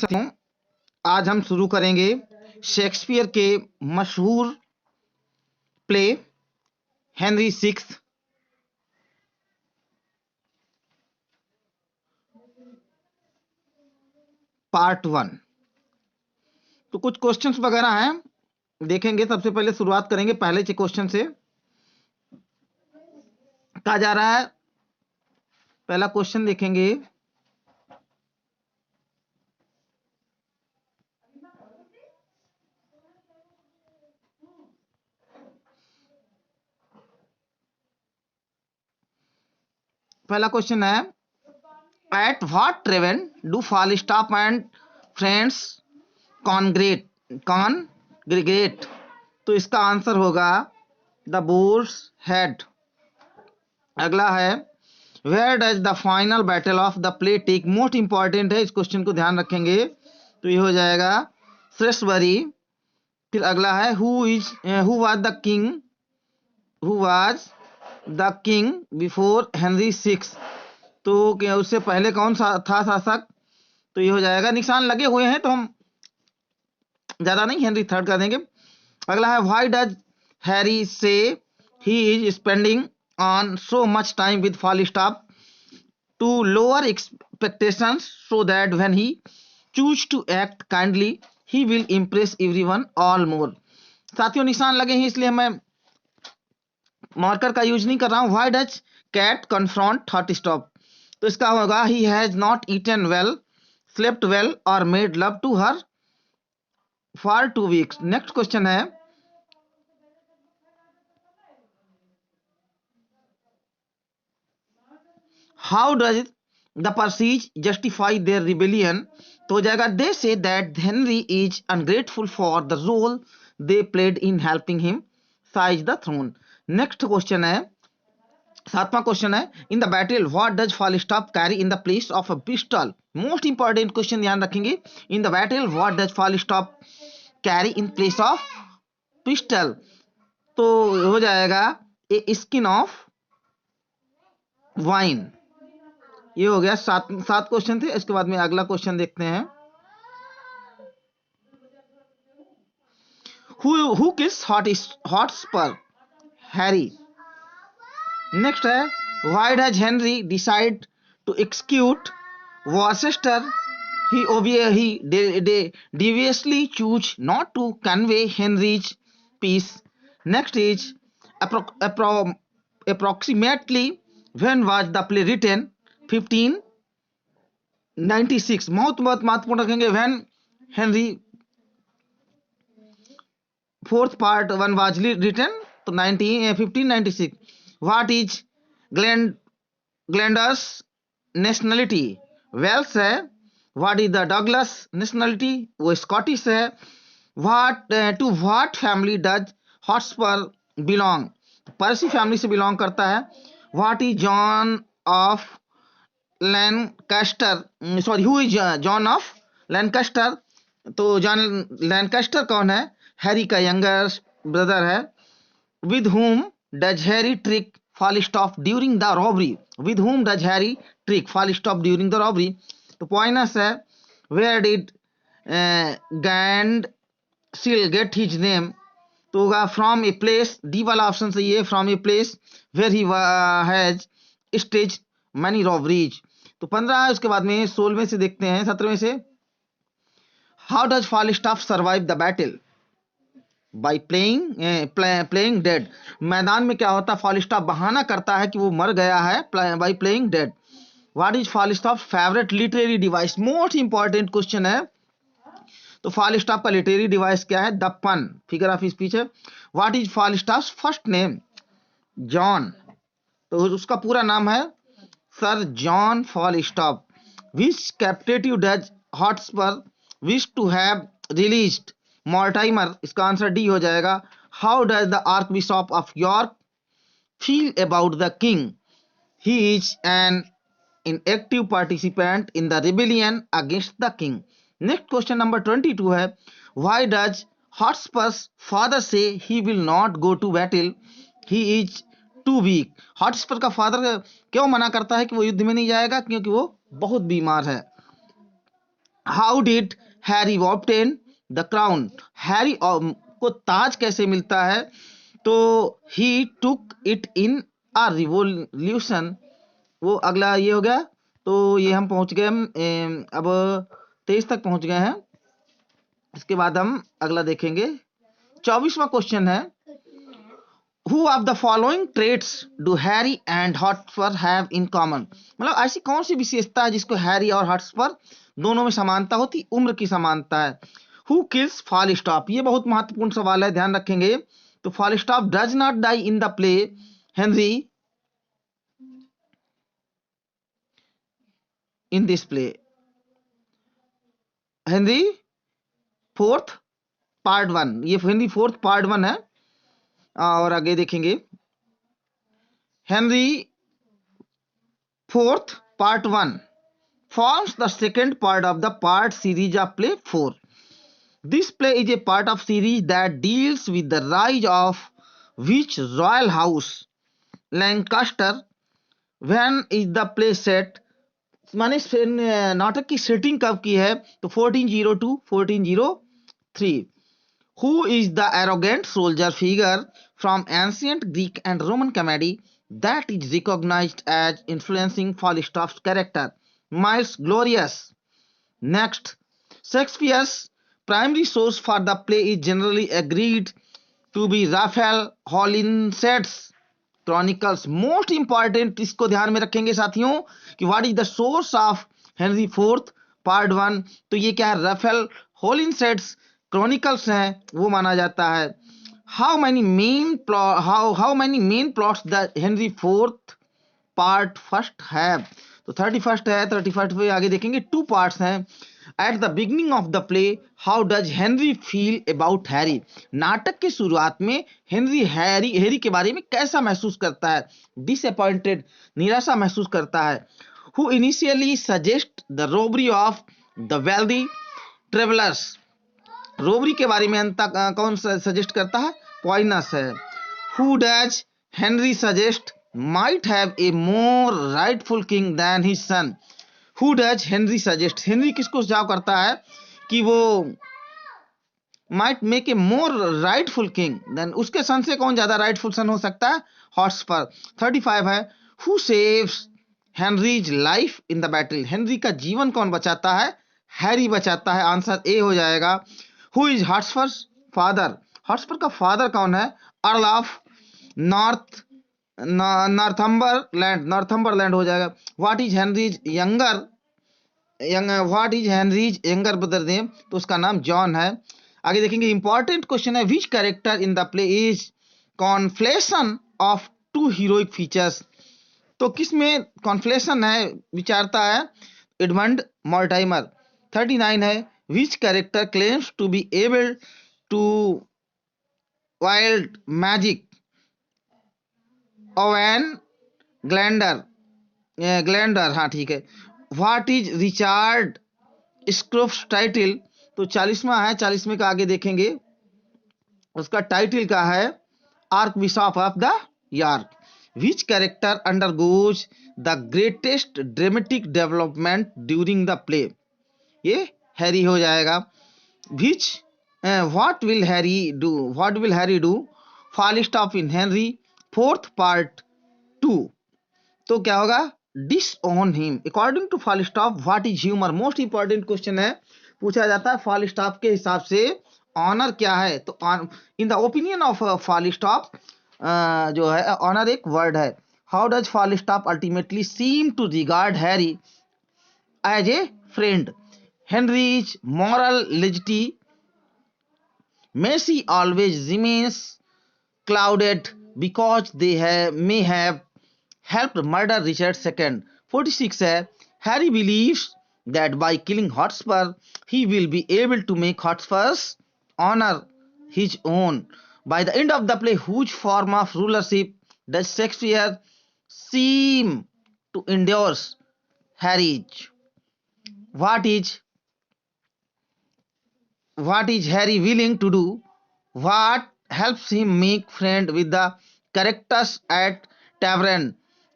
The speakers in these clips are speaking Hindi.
साथियों, आज हम शुरू करेंगे शेक्सपियर के मशहूर प्ले हेनरी सिक्स पार्ट 1। तो कुछ क्वेश्चंस वगैरह हैं, देखेंगे। सबसे पहले शुरुआत करेंगे पहले के क्वेश्चन से। कहा जा रहा है, पहला क्वेश्चन देखेंगे। पहला क्वेश्चन है, at what tavern do Falstaff and friends congregate. तो इसका आंसर होगा द बोर्स हेड। अगला है, where does the final battle of the play take. Most important है, इस क्वेश्चन को ध्यान रखेंगे। तो ये हो जाएगा श्रेष्ठबरी। फिर अगला है, who was the king before Henry six. तो क्या उससे पहले कौन सा था शासक। तो ये हो जाएगा, निशान लगे हुए हैं तो हम ज्यादा नहीं, हेनरी थर्ड कर देंगे। अगला है, why does Harry say he is spending on so much time with Falstaff to lower expectations so that when he choose to act kindly he will impress everyone all more। साथियों, निशान लगे हैं इसलिए मैं मार्कर का यूज नहीं कर रहा हूं। Why does Kate confront Hotspur. तो इसका होगा, he has not eaten well, slept well और made love to her for 2 weeks. Next question है, how does the Percys justify their rebellion. तो हो जाएगा, they say that Henry is ungrateful for the role they played in helping him seize the throne. Next question है, सातवां क्वेश्चन है, in the battle what does Falstaff carry in the place of a pistol. Most important question, ध्यान रखेंगे। In the battle what does Falstaff carry in place of pistol. तो हो जाएगा ए स्किन ऑफ वाइन। ये हो गया, सात क्वेश्चन थे। इसके बाद में अगला क्वेश्चन देखते हैं, who kills Hotspur Harry. Next है, why does Henry decide to execute Worcester. he deviously choose not to convey Henry's peace. Next is approximately when was the play written। 1596। बहुत बहुत महत्वपूर्ण रखेंगे। When Henry fourth part 1 was written, तो 1596। What is Glendower's nationality. Wales है। What is the Douglas nationality, वो स्कॉटिश है। To what family does Hotspur belong, Percy family से बिलोंग करता है। What is John of Lancaster, sorry, who is John of Lancaster. तो जॉन लैनकास्टर कौन है, हैरी का यंगर ब्रदर है। With whom does Harry trick Falstaff during the robbery. With whom does Harry trick Falstaff during the robbery. तो पॉइंटस है, where did Gadshill get his name. तो होगा फ्रॉम ए प्लेस, डी वाला ऑप्शन सही है, from a place where he has staged many robberies. तो 15 है। उसके बाद में 16वें से देखते हैं, 17वें से, how does Falstaff survive the battle by playing dead. मैदान में क्या होता है, फालिस्टाफ बहाना करता है कि वो मर गया है by playing dead. What is Falstaff favourite literary device. Most important question है। तो फालिस्टाफ का लिटरेरी डिवाइस क्या है, the pun, figure of speech है। What is Falstaff first name, John. तो उसका पूरा नाम है sir John Falstaff. Which captive does Hotspur wish to have released Mortimer. इसका आंसर डी हो जाएगा। How does the archbishop of York feel about the king. He is an inactive participant in the rebellion against the king। Next question number 22 है, why does Hotspur's father say he will not go to battle, he is too weak। Hotspur का फादर क्यों मना करता है कि वो युद्ध में नहीं जाएगा, क्योंकि वो बहुत बीमार है। How did Harry obtain the crown, Harry को ताज कैसे मिलता है, तो ही took it in a revolution, वो अगला ये हो गया। तो ये हम पहुंच गए, अब 23 तक पहुंच गए हैं। इसके बाद हम अगला देखेंगे। 24वां क्वेश्चन है, who of the following traits do Harry and Hotspur have in common, मतलब ऐसी कौन सी विशेषता है जिसको हैरी और हॉटस्पर दोनों में समानता होती, उम्र की समानता है। हु किल्स फॉलस्टॉप, ये बहुत महत्वपूर्ण सवाल है, ध्यान रखेंगे। तो Falstaff does not die in the play, Henry in this play, Henry fourth part one, ये हेनरी फोर्थ पार्ट वन है। और आगे देखेंगे, Henry fourth part one forms the second part of the part series of play 4. This play is a part of series that deals with the rise of which royal house, Lancaster, when is the play set, माने नाटक की सेटिंग कब की है, तो 1402 1403। Who is the arrogant soldier figure from ancient Greek and Roman comedy that is recognized as influencing Falstaff's character, Miles Glorious? Next, Shakespeare's primary source for the play is generally agreed to be Raphael Holinshed's Chronicles. Most important, इसको ध्यान में रखेंगे साथियों कि what is the source of Henry fourth part one, तो ये क्या है, राफेल होलिनशेड्स क्रॉनिकल्स हैं, वो माना जाता है। How many main plots the Henry fourth part first है, तो 31st है, 31st पे आगे देखेंगे, टू पार्ट्स हैं। Eight the beginning of the play, how does Henry feel about Harry, नाटक की शुरुआत में हेनरी हैरी के बारे में कैसा महसूस करता है, डिसअपॉइंटेड, निराशा महसूस करता है। Who initially suggest the robbery of the wealthy travellers, robbery के बारे में अंत कौन सजेस्ट करता है, पॉइनस है। Who does Henry suggest might have a more rightful king than his son, who does Henry suggest, Henry किसको सुझाव करता है कि वो might make a more rightful king than, उसके सन से कौन ज्यादा राइटफुल सन हो सकता है, हॉटस्पर। 35 है, who saves Henry's life in the battle, Henry का जीवन कौन बचाता है, हैरी बचाता है, आंसर ए हो जाएगा। who is Hotspurs father, Hotspur का फादर कौन है, अर्ल ऑफ नॉर्थम्बरलैंड हो जाएगा। What is Henrys younger brother name, तो उसका नाम जॉन है। आगे देखेंगे, इंपॉर्टेंट क्वेश्चन है, which character in the play is conflation of two heroic features, तो किस में कॉन्फ्लेशन है, विचारता है एडमंड मॉर्टाइमर। 39 है, which character claims to be able to wield magic, Owen Glendower, हाँ ठीक है। What is Richard Scroop's title, तो 40वां है, 40वें का आगे देखेंगे, उसका टाइटल का है archbishop of the York. Which character undergoes the greatest dramatic development during the play, ये हैरी हो जाएगा। Which what will Harry do Falstaff in Henry fourth part 2, तो क्या होगा, disown him according to Falstaff, what is humour, most important question है, पूछा जाता है फॉलस्टॉप के हिसाब से ऑनर क्या है, तो in the opinion of Falstaff जो है ऑनर एक वर्ड है। How does Falstaff ultimately seem to regard Harry as a friend, Henry's moral legitimacy Messi always remains clouded because they may have helped murder Richard II. 46 है, Harry believes that by killing Hotspur, he will be able to make Hotspur's honor his own. By the end of the play, whose form of rulership does Shakespeare seem to endorse Harry's? What is Harry willing to do? What helps him make friend with the characters at tavern?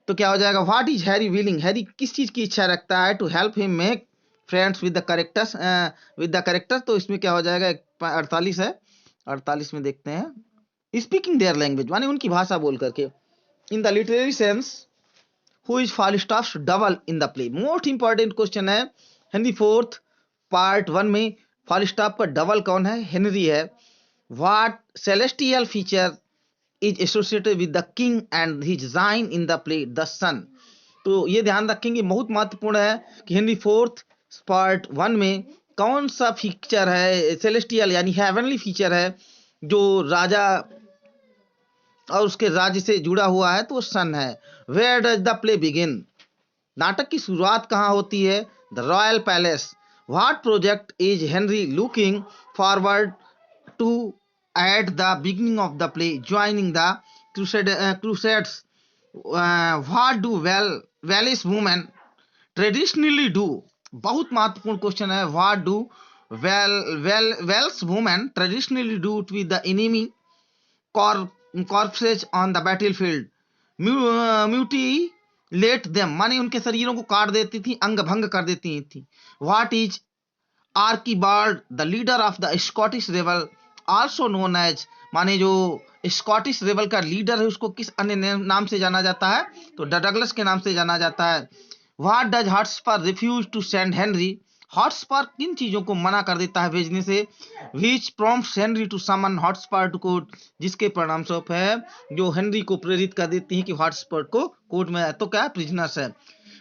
तो क्या हो जाएगा, What is Harry willing? Harry किस चीज की इच्छा रखता है, to help him make friends with the characters, with the character, तो इसमें क्या हो जाएगा, 48 है, 48 में देखते हैं, स्पीकिंग देयर लैंग्वेज माने उनकी भाषा बोल करके। In the literary sense who is Falstaff's double in the play, most important question है। हेनरी फोर्थ पार्ट 1 में फालिस्टाफ का डबल कौन है, हेनरी है। What celestial feature is associated with the king and his sign in the play, the sun. तो ये ध्यान रखेंगे, बहुत महत्वपूर्ण है कि हेनरी फोर्थ पार्ट 1 में कौन सा फीचर है, सेलेस्टियल यानी हेवनली फीचर है, जो राजा और उसके राज्य से जुड़ा हुआ है, तो वो सन है। Where does the play begin, नाटक की शुरुआत कहाँ होती है, the royal palace. What project is Henry looking forward to at the beginning of the play, joining the crusades. What do Welsh women traditionally do, बहुत महत्वपूर्ण क्वेश्चन है। What do Welsh women traditionally do with the enemy corpses on the battlefield, mutilate them माने उनके शरीरों को काट देती थी, अंग भंग कर देती थी। What is Archibald the leader of the Scottish rebel also known as, माने जो स्कॉटिश रेबल का लीडर है उसको किस अन्य नाम से जाना जाता है, तो डगलस के नाम से जाना जाता है। What does Hotspur refuse to send Henry, Hotspur किन चीजों को मना कर देता है भेजने से। Which prompts Henry to summon Hotspur to court, जिसके परिणाम स्वरूप है जो हेनरी को प्रेरित कर देती है कि हॉटस्पर को कोर्ट में, तो क्या प्रिजनर्स है।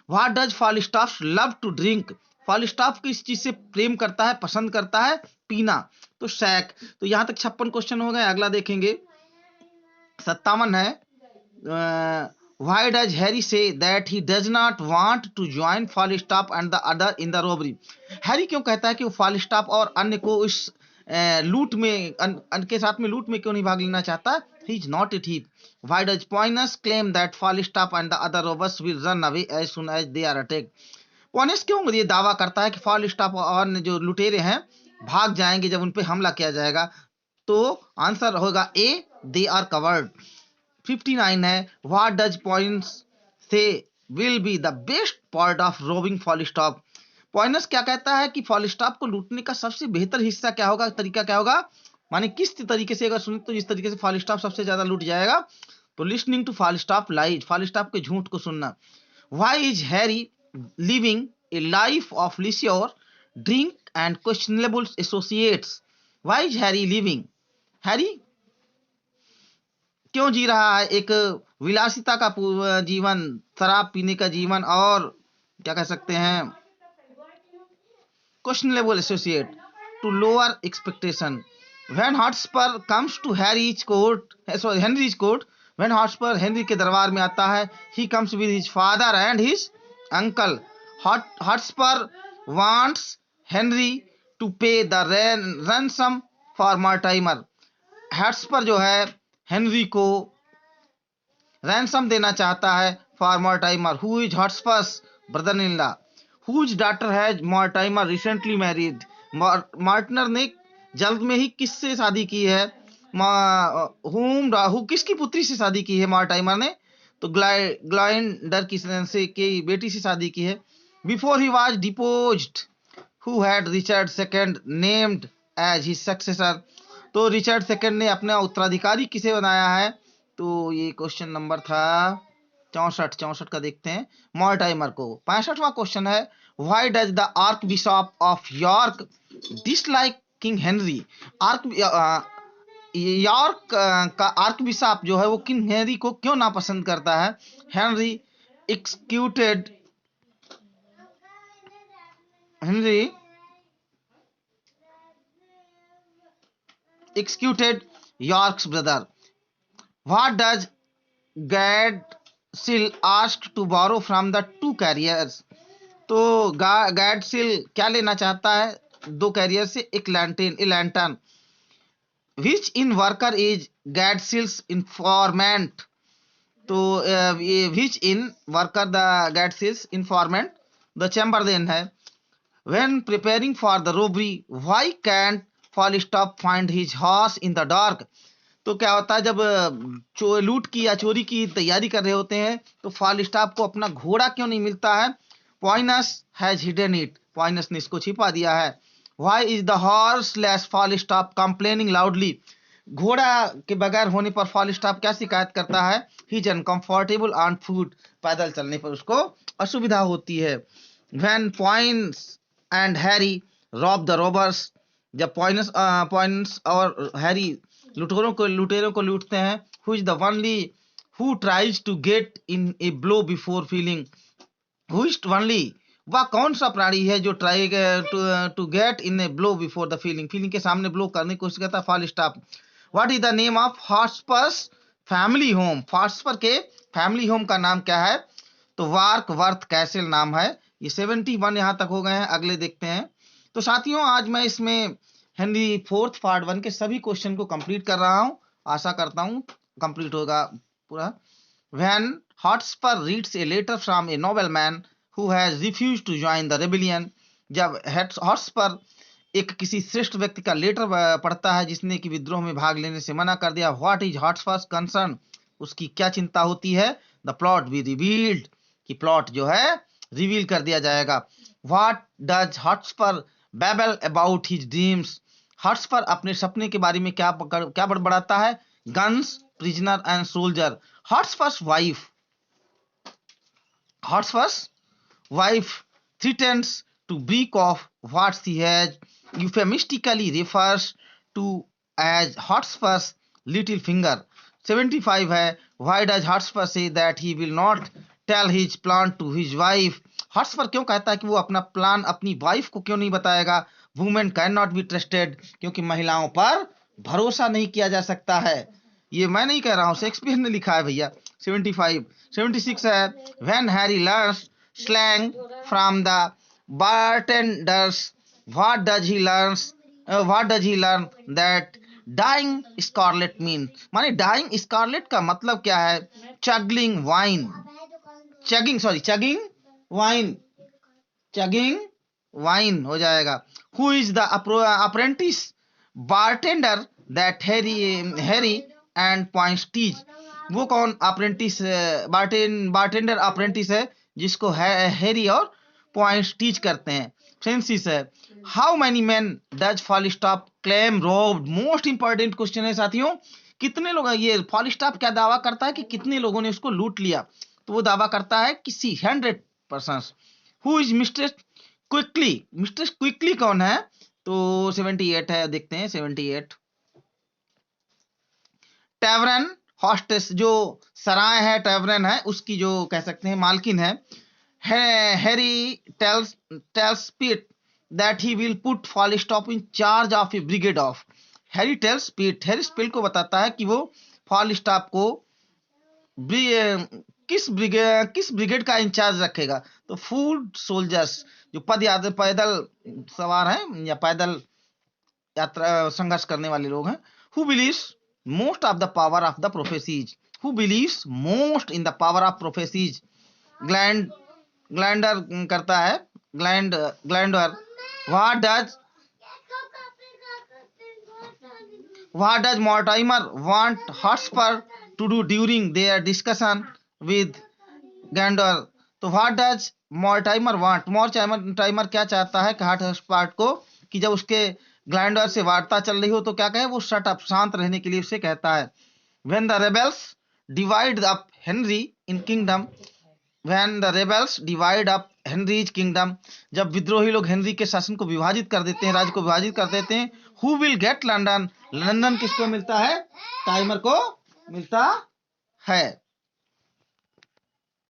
What does Falstaff love to drink, Falstaff किस चीज से प्रेम करता है, पसंद करता है, पीना, तो शैक। तो यहां तक 56 क्वेश्चन हो गए। अगला देखेंगे 57 है। Why does Harry say that he does not want to join Falstaff and the other in the robbery? Harry क्यों कहता है कि वो फालिस्टाफ और अन्य को इस लूट में, अन्य के साथ में लूट में क्यों नहीं भाग लेना चाहता? He is not a thief. Why does Poinus claim that Falstaff and the other robbers will run away as soon as they are attacked? पोनियस क्यों ये दावा करता है कि फालिस्टाफ और अन्य जो लुटेरे हैं भाग जाएंगे जब उन पे हमला किया जाएगा? तो आंसर होगा ए, दे आर कवर्ड। 59 है। What does Poins say will be the best part of robbing Falstaff, Poins क्या कहता है कि फॉलिस्टाफ को लूटने का सबसे बेहतर हिस्सा क्या होगा, तरीका क्या होगा, माने किस तरीके से अगर सुने तो जिस तरीके से फॉलिस्टाफ सबसे ज्यादा लूट जाएगा, तो listening to Falstaff lies, Falstaff के झूठ को सुनना। Why is Harry living a life of leisure drink and questionable associates, why is Harry living, Harry क्यों जी रहा है एक विलासिता का जीवन, शराब पीने का जीवन, और क्या कह सकते हैं questionable associate, to lower expectation. When Hotspur comes to Harry's court, sorry Henry's court, when Hotspur Henry के दरबार में आता है, he comes with his father and his uncle. Hotspur wants Henry to pay the ransom for Mortimer, Hotspur जो है हेनरी को रैंसम देना चाहता है for Mortimer, who is Hotspur's brother in law, whose daughter has Mortimer recently married, Mortimer ने जल्द में ही किससे शादी की है, किसकी पुत्री से शादी की है मॉर्टाइमर ने, तो ग्लाइंडर की बेटी से शादी की है। Before he was deposed who had Richard second named as his successor, तो रिचर्ड सेकंड ने अपना उत्तराधिकारी किसे बनाया है, तो ये क्वेश्चन नंबर था 64 का देखते हैं, मॉर्टाइमर को। 65वां क्वेश्चन है। Why does the archbishop of York dislike king Henry, York का आर्क बिशप जो है वो किंग हेनरी को क्यों नापसंद करता है। Henry executed York's brother. What does Gadsill ask to borrow from the two carriers? तो गैडसिल क्या लेना चाहता है दो कैरियर से, एक lantern. Which inn worker is Gadshill's informant, तो which inn worker the Gadshill's informant, the chamberlain है। When preparing for the robbery why can't Falstaff find his horse in the dark, तो क्या होता है जब लूट की या चोरी की तैयारी कर रहे होते हैं तो फॉलिस्टाफ को अपना घोड़ा क्यों नहीं मिलता है। Poins has hidden it, Poins ने इसको छिपा दिया है। Why is the horseless Falstaff complaining loudly, घोड़ा के बगैर होने पर फॉलस्टॉप क्या शिकायत करता है? He is uncomfortable on foot, पैदल चलने पर उसको असुविधा होती है। When Poins and Harry rob the robbers, जब पॉइंस और हैरी लुटेरों को लूटते हैं। Who is the only who tries to get in a blow before fleeing, who is only, वह कौन सा प्राणी है जो try to get in a blow before the fleeing, fleeing के सामने ब्लो करने की कोशिश करता है? Fall stop. What is the name of Hotspurs family home, Hotspur के फैमिली होम का नाम क्या है? तो वार्क वर्थ कैसल नाम है। ये 71 यहाँ तक हो गए हैं, अगले देखते हैं। तो साथियों आज मैं इसमें हेनरी फोर्थ पार्ट 1 के सभी क्वेश्चन को कंप्लीट कर रहा हूँ, आशा करता हूँ कंप्लीट होगा पूरा। When Hotspur reads a letter from a nobleman who has refused to join the rebellion, जब हॉटस्पर एक किसी श्रेष्ठ व्यक्ति का लेटर पढ़ता है जिसने कि विद्रोह में भाग लेने से मना कर दिया। व्हाट इज हॉटस्पर्स कंसर्न, उसकी क्या चिंता होती है? द प्लॉट बी रिवील्ड, कि प्लॉट जो है रिवील कर दिया जाएगा। What does Hotspur babble about his dreams, Hotspur अपने सपने के बारे में क्या बड़बड़ाता है? Guns, prisoner and soldier. Hotspur's wife threatens to break off what she has euphemistically refers to as Hotspur's little finger। 75 है, why does Hotspur say that he will not tell his plan to his wife, Hotspur क्यों कहता है कि वो अपना प्लान अपनी वाइफ को क्यों नहीं बताएगा? Women can not be trusted, क्योंकि महिलाओं पर भरोसा नहीं किया जा सकता है। ये मैं नहीं कह रहा हूँ, शेक्सपियर ने लिखा है भैया। 75 76 है, when Harry learns slang from the bartenders, what does he learn that dying scarlet mean, माने dying scarlet का मतलब क्या है? chugging wine हो जाएगा। who is the apprentice bartender that Harry and points teach, वो कौन अप्रेंटिस बारटेंडर अप्रेंटिस है जिसको हैरी और पॉइंट्स टीच करते हैं? फ्रेंसिस है, how many man does Falstaff claim robbed, most important question है साथियों। कितने लोग, ये फॉलस्टॉप क्या दावा करता है कि कितने लोगों ने उसको लूट लिया? तो वो दावा करता है किसी 100%। हु इज मिस्टर क्विकली कौन है? तो 78 है, देखते हैं 78। टैवरन हॉस्टेस, जो सराय है टैवरन है उसकी जो कह सकते हैं मालकिन है। Harry tells Pete that he will put Falstaff in charge of a brigade of, Harry स्पिल को बताता है कि वो फॉलस्टॉप को किस ब्रिगेड का इंचार्ज रखेगा? तो फूड सोल्जर्स, जो पैदल सवार हैं या पैदल यात्रा संघर्ष करने वाले लोग हैं। Who believes most of the power of the prophecies, who believes most in the power of prophecies, ग्लैंडर करता है, ग्लैंडर। what does Mortimer want Hotspur to do during their discussion with Gandor, तो what does Mortimer want, Mortimer क्या चाहता है हॉटस्पर को कि जब उसके ग्लैंडर से वार्ता चल रही हो तो क्या कहे? वो शट अप, शांत रहने के लिए उसे कहता है। When the rebels divide up Henry in kingdom, जब विद्रोही लोग हेनरी के शासन को विभाजित कर देते हैं, राज्य को विभाजित कर देते हैं। Who will get London, London किसको मिलता है? टाइमर को मिलता है।